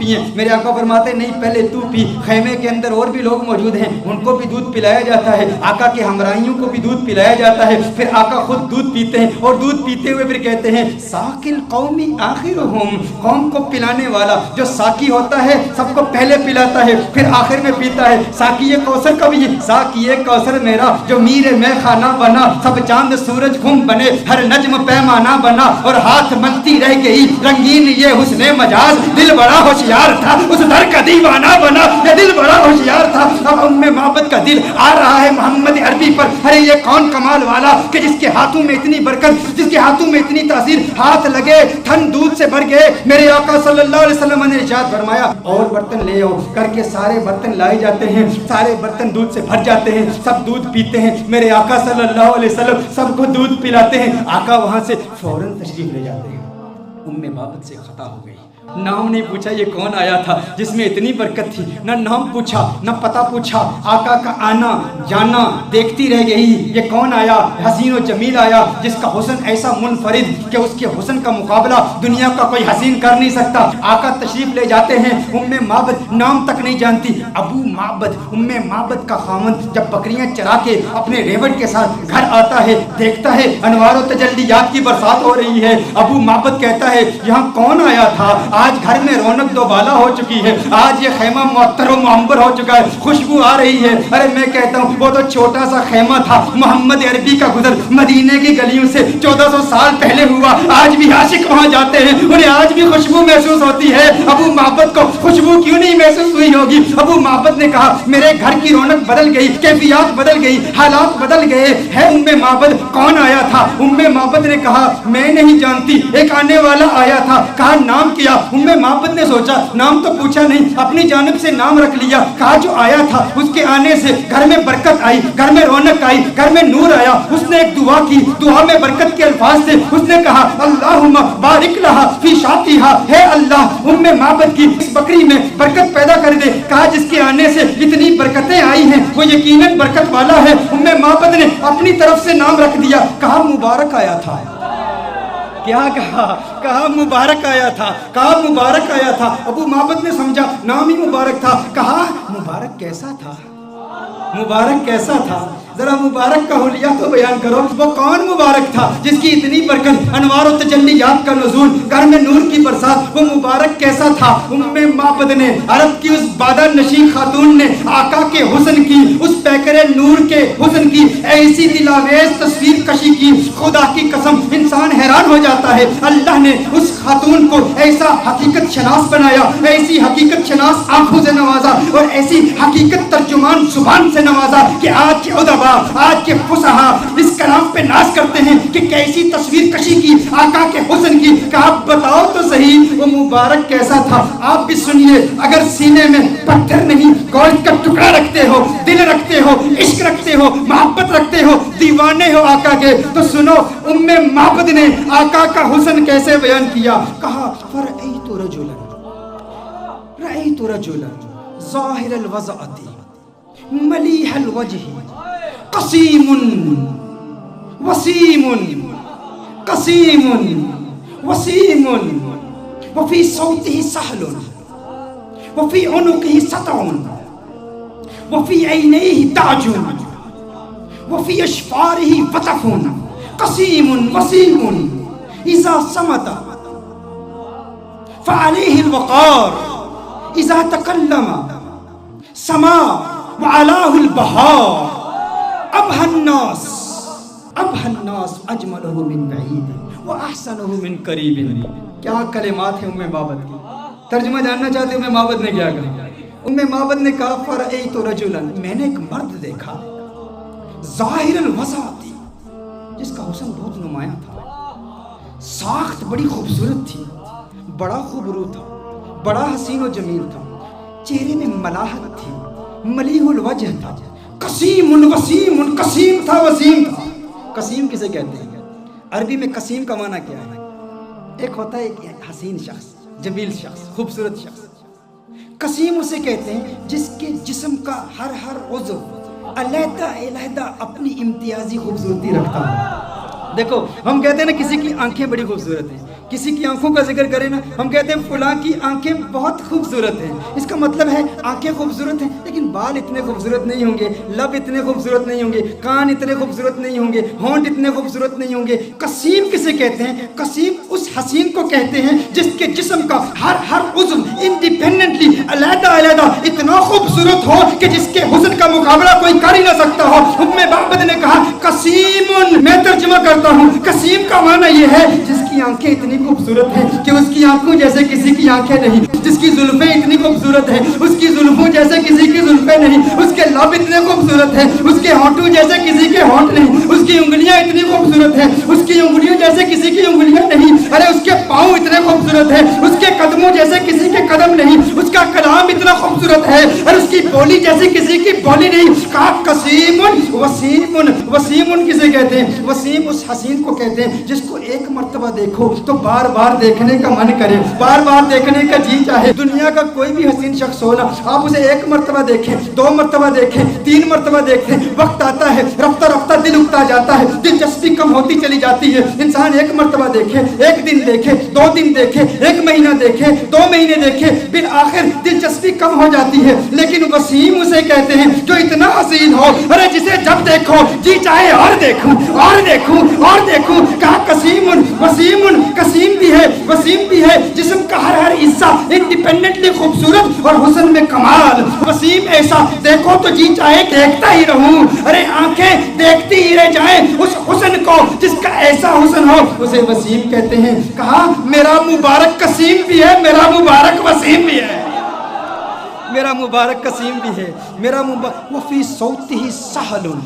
पिए। मेरे आका फरमाते नहीं पहले तू पी। खैमे के अंदर और भी लोग मौजूद हैं, उनको भी दूध पिलाया जाता है, आका के हमराइयों को भी दूध पिलाया जाता है। फिर आका खुद दूध पीते हैं और दूध पीते हुए फिर कहते हैं साकिल कौमी आखिरुहुम, कौम को पिलाने वाला जो साकी होता है सबको पहले पिलाता है फिर आखिर में पीता है। साकी कौसर कभी साकी कौसर मेरा जो मीर में खाना बना, सब चांद सूरज घुम बने, हर नज्म पैमाना बना, और हाथ मलती रह गई रंगीन ये हुस्ने मजाज, दिल बड़ा होशियार था उस दर का दीवाना बना, ये दिल बड़ा होशियार था। अब उम्मे मोहब्बत का दिल आ रहा है मोहम्मद अरबी पर, अरे ये कौन कमाल वाला कि जिसके हाथों में इतनी बरकत, जिसके हाथों में इतनी तासीर, हाथ लगे थन दूध से भर गए। मेरे आका सल्लल्लाहु अलैहि वसल्लम ने इरशाद फरमाया और बर्तन ले आओ करके सारे बर्तन लाए जाते हैं, सारे बर्तन दूध से भर जाते हैं, सब दूध पीते हैं। मेरे आका सल्लल्लाहु अलैहि वसल्लम सबको दूध पिलाते हैं। आका वहां से फौरन तशरीफ ले जाते हैं। उम्मे बाबत से खता हो गई, नाम नहीं पूछा ये कौन आया था जिसमें इतनी बरकत थी, ना नाम पूछा ना पता पूछा, आका का आना जाना देखती रह गई। ये कौन आया, हसीन और जमील आया जिसका हुस्न ऐसा मुनफरिद कि उसके हुस्न का मुकाबला दुनिया का कोई हसीन कर नहीं सकता। आका तशरीफ ले जाते हैं। उम्मे माबद नाम तक नहीं जानती, अबू माबद, उम्मे माबद का खामन जब बकरियां चरा के अपने रेवट के साथ घर आता है, देखता है अनवार तजल्लियात की बरसात हो रही है। अबू माबद कहता है यहाँ कौन आया था, आज घर में रौनक दोबाला हो चुकी है, आज ये खैमा मुअत्तर और मुअंबर हो चुका है, खुशबू आ रही है। अरे मैं कहता हूँ वो तो छोटा सा खैमा था, मोहम्मद अरबी का गुजर मदीने की गलियों से 1400 साल पहले हुआ। आज भी आशिक वहाँ जाते हैं, उन्हें आज भी खुशबू महसूस होती है। अबू माबद को खुशबू क्यों नहीं महसूस हुई होगी। अबू माबद ने कहा मेरे घर की रौनक बदल गई, कैफियत बदल गई, हालात बदल गए है। उम्मे माबद कौन आया था? उम्मे माबद ने कहा मैं नहीं जानती, एक आने वाला आया था। कहा नाम किया। उम्मे माबद ने सोचा नाम तो पूछा नहीं, अपनी जानिब से नाम रख लिया। कहा जो आया था उसके आने से घर में बरकत आई, घर में रौनक आई, घर में नूर आया। उसने एक दुआ की, दुआ में बरकत के अल्फाज थे। उसने कहा अल्लाहुम्मा बारिक लहा फी शातिहा, हे अल्लाह उम्मे माबद की इस बकरी में बरकत पैदा कर दे। कहा जिसके आने से इतनी बरकतें आई हैं वो यकीनन बरकत वाला है। उम्मे माबद ने अपनी तरफ से नाम रख दिया। कहा मुबारक आया था। क्या कहा? कहा मुबारक आया था, कहा मुबारक आया था। अबू माबद ने समझा नाम ही मुबारक था। कहा मुबारक कैसा था, मुबारक कैसा था, जरा मुबारक का हुलिया तो बयान करो। वो कौन मुबारक था जिसकी इतनी बरकत, अनवार और तजल्लियात का नुज़ूल, घर में नूर की बरसात, वो मुबारक कैसा था? उम्मे माबद ने, अरब की उस बादा नशी खातून ने आका के हुस्न की, उस पैकरे नूर के हुस्न की ऐसी दिलावेज तस्वीर कशी की, खुदा की कसम इंसान हैरान हो जाता है। अल्लाह ने उस खातून को ऐसा हकीकत शनास बनाया, ऐसी हकीकत शनास आंखों से नवाजा और ऐसी हकीकत तर्जुमान जुबान से नवाजा कि आज के उदबा, आज के फुसहा इस कलाम पे नाज करते हैं कि कैसी तस्वीर कशी की आका के हुस्न की। कहा बताओ तो सही वो मुबारक कैसा था। आप भी सुनिए, अगर सीने में पत्थर नहीं गोश्त का टुकड़ा रखते हो, दिल रखते हो, इश्क रखते हो, मोहब्बत रखते हो, दीवाने हो आका के, तो सुनो उम्मे माबद ने आका का हुस्न कैसे बयान किया। कहा फरअयतु रजुलन, रअयतु रजुलन ज़ाहिरल वज़अति मलीहल वजही कसीमुन वसीमुन, कसीमुन वसीमुन, वफी सौतिही सहलुन, वफी उनुकिही सतउन, वफी ऐनैहि ताजुन, वफी अशफारिही वतफुन, कसीमुन वसीमुन, इज़ा समता फ़अलैहिल वक़ार, इज़ा तकल्लमा समा वअलाहुल बहार, अबहन्नास अजमलहु मिन बईद व अहसनहु मिन करीबिन। क्या कलिमात है उम्मे माबद की। तर्जुमा जानना चाहते उम्मे माबद ने क्या कहा? उम्मे माबद ने कहा फरअयतु रजुलन, मैंने एक मर्द देखा, ज़ाहिरल वज़अति, जिसका हुस्न बहुत नुमायां था, साख्त बड़ी खूबसूरत थी, बड़ा खूबरू था, बड़ा हसीन और जमील था, चेहरे में मलाहत थी, मलीहुल वजह था, कसीमुन वसीमुन, कसीम था वसीम था। कसीम किसे कहते हैं? अरबी में कसीम का माना क्या है? एक होता है एक हसीन शख्स, जमील शख्स, खूबसूरत शख्स। कसीम उसे कहते हैं जिसके जिस्म का हर उज़्व अलहदा अपनी इम्तियाजी खूबसूरती रखता है। देखो हम कहते हैं ना किसी की आंखें बड़ी खूबसूरत हैं, किसी की आंखों का जिक्र करें ना, हम कहते हैं फलां की आंखें बहुत खूबसूरत हैं। इसका मतलब है आंखें खूबसूरत हैं, लेकिन बाल इतने खूबसूरत नहीं होंगे, लब इतने खूबसूरत नहीं होंगे, कान इतने खूबसूरत नहीं होंगे, होंठ इतने खूबसूरत नहीं होंगे। कसीम किसे कहते हैं? कसीम उस हसीन को कहते हैं जिसके जिस्म का हर उज़्व इंडिपेंडेंटली अलग-अलग इतना खूबसूरत हो कि जिसके हुस्न का मुकाबला कोई कर ही ना सकता हो। उम्मे बाबत ने कहा कसीमुन, मैं तर्जुमा करता हूँ, कसीम का माना ये है जिसकी आंखें इतनी खूबसूरत हैं कि उसकी आंखों जैसे किसी की आंखें नहीं, जिसकी जुल्फें इतनी खूबसूरत हैं उसकी जुल्फों जैसे किसी की जुल्फें नहीं, उसके लब इतने खूबसूरत हैं उसके होंठों जैसे किसी के होंठ नहीं, उसकी उंगलियां इतनी खूबसूरत हैं उसकी उंगलियों जैसे किसी की उंगलियां नहीं, अरे उसके पाँव इतने खूबसूरत हैं उसके कदमों जैसे किसी के कदम नहीं, उसका कलाम इतना खूबसूरत है और उसकी बोली जैसे किसी की बोली नहीं। कहा कसीमुन वसीमुन, वसीमुन किसे कहते हैं? वसीम उस हसीन को कहते हैं जिसको एक मर्तबा देखो तो बार बार देखने का मन करे, बार बार देखने का जी चाहे। दुनिया का कोई भी हसीन शख्स हो ना, आप उसे एक मर्तबा देखें, दो मर्तबा देखें, तीन मर्तबा देखें, वक्त आता है रफ्ता रफ्ता दिल उगता जाता है, दिलचस्पी कम होती चली जाती है। इंसान एक मर्तबा देखे, एक दिन देखे, दो दिन देखे, एक महीना देखे, 2 महीने देखे, फिर आखिर दिलचस्पी कम हो जाती है। लेकिन वसीम उसे कहते हैं जो इतना हसीन हो, अरे जिसे जब देखो जी चाहे और देखूं और देखूं और देखूं। कहा कसीमुन वसीमुन, कसीम भी है वसीम भी है, जिस्म का हर हिस्सा इंडिपेंडेंटली खूबसूरत और हुस्न में कमाल। वसीम ऐसा देखो तो जी चाहे देखता ही रहूं, अरे आंखें देखती ही रह जाएं उस हुस्न को जिसका ऐसा हुस्न हो, उसे वसीम कहते हैं। कहा मेरा मुबारक कसीम भी है, मेरा मुबारक वसीम भी है, मेरा मुबारक कसीम भी है, मेरा मुबारक वफी सौतिही सहलुन,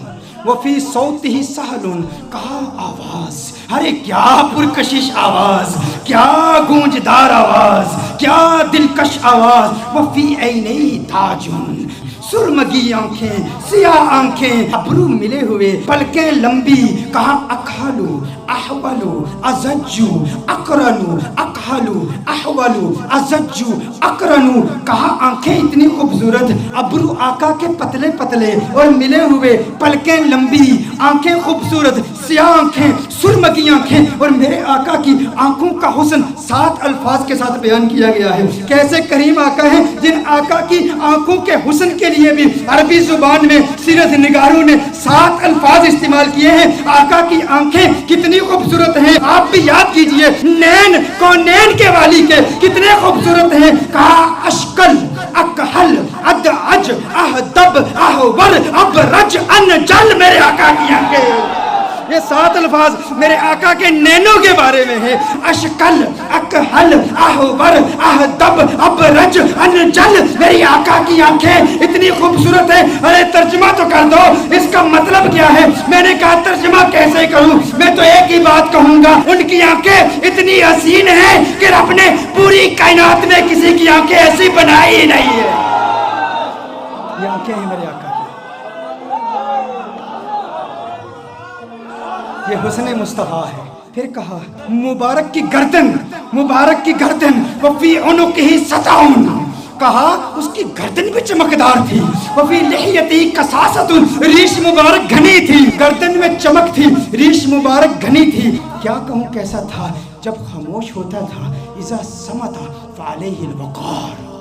वफी सौतिही सहलुन। कहा आवाज, अरे क्या पुरकशिश आवाज, क्या गूंजदार आवाज, क्या दिलकश आवाज। वफी ऐनई ताजुन, सुरमगी आंखें, सियाह आंखें, अबरू मिले हुए, पलकें लंबी। कहा अखालू अहवलू अजज्जू अकरनू, अखालू अहवलू अजज्जू अकरनू। कहा आंखें इतनी खूबसूरत, अबरू आका के पतले पतले और मिले हुए, पलकें लंबी, आंखें खूबसूरत, सियाह आंखें, सुरमगी आंखें। और मेरे आका की आंखों का हुस्न 7 अल्फाज के साथ बयान किया गया है। कैसे करीम आका हैं जिन आका की आंखों के हुस्न के लिए भी अरबी जुबान में सीरत निगारों ने 7 अल्फाज इस्तेमाल किए हैं। आका की आंखें कितनी खूबसूरत हैं, आप भी याद कीजिए। नैन कौनैन के वाली के कितने खूबसूरत हैं। कहा अशकल अकहल अदअज अहदब अहवर अबरज अनजल, मेरे आका की आंखें। ये 7 अल्फाज मेरे आका के नैनों के बारे में है। अशकल अकहल अहवर अहदब अबरज अनजल, मेरी आका की आंखें इतनी खूबसूरत है। अरे तर्जुमा तो कर दो, इसका मतलब क्या है? मैंने कहा तर्जुमा कैसे करूं? मैं तो एक ही बात कहूंगा, उनकी आंखें इतनी हसीन हैं कि रब ने पूरी कायनात में किसी की आंखें ऐसी बनाई ही नहीं है। ये आंखें हैं मेरे आका, ये हुस्न मुस्तफा है। फिर कहा मुबारक की गर्दन, मुबारक की गर्दन, वफी उनुक़िही सताउन। कहा उसकी गर्दन भी चमकदार थी। वफी लिहियती कसासतुन, रीश मुबारक घनी थी, गर्दन में चमक थी, रीश मुबारक घनी थी। क्या कहूँ कैसा था? जब खामोश होता था, इज़ा समता फ़अलैहिल वक़ार।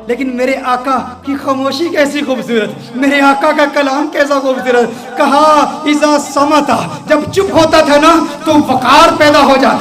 लेकिन मेरे आका की खामोशी कैसी खूबसूरत, मेरे आका का कलाम कैसा खूबसूरत। कहा इज़ा समता, जब चुप होता था ना तो वक़ार पैदा हो जाता।